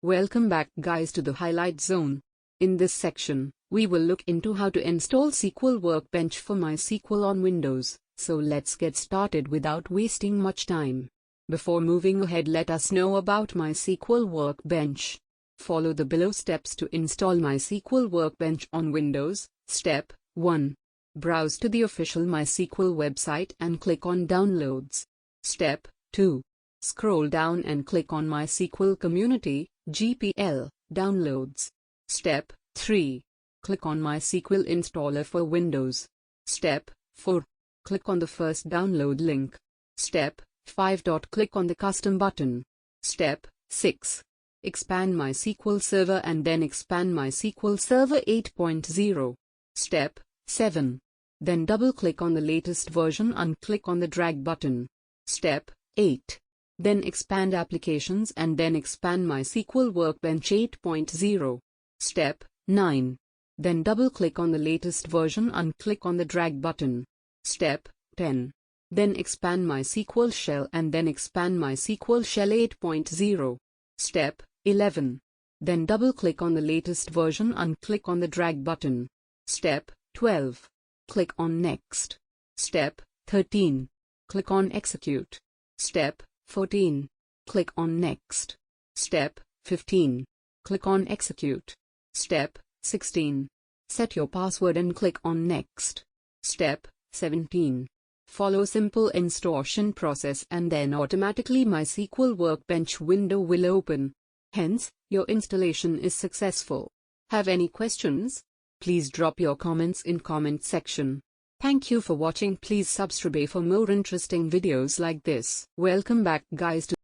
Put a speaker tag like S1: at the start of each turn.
S1: Welcome back guys to the highlight zone. In this section, we will look into how to install SQL Workbench for MySQL on Windows. So let's get started without wasting much time. Before moving ahead, let us know about MySQL Workbench. Follow the below steps to install MySQL Workbench on Windows. Step 1. Browse to the official MySQL website and click on Downloads. Step 2. Scroll down and click on MySQL Community (GPL) Downloads. Step 3. Click on MySQL Installer for Windows. Step 4. Click on the first download link. Step 5. Click on the Custom button. Step 6. Expand MySQL Server and then expand MySQL Server 8.0. Step 7. Then double-click on the latest version and click on the drag button. Step 8. Then expand Applications and then expand MySQL Workbench 8.0. Step 9. Then double-click on the latest version and click on the drag button. Step 10. Then expand MySQL Shell and then expand MySQL Shell 8.0. Step 11. Then double-click on the latest version and click on the drag button. Step 12. Click on Next. Step 13. Click on Execute. Step 14. Click on Next. Step 15. Click on Execute. Step 16. Set your password and click on Next. Step 17. Follow simple installation process and then automatically MySQL Workbench window will open. Hence, your installation is successful. Have any questions? Please drop your comments in comment section. Thank you for watching. Please subscribe for more interesting videos like this. Welcome back guys to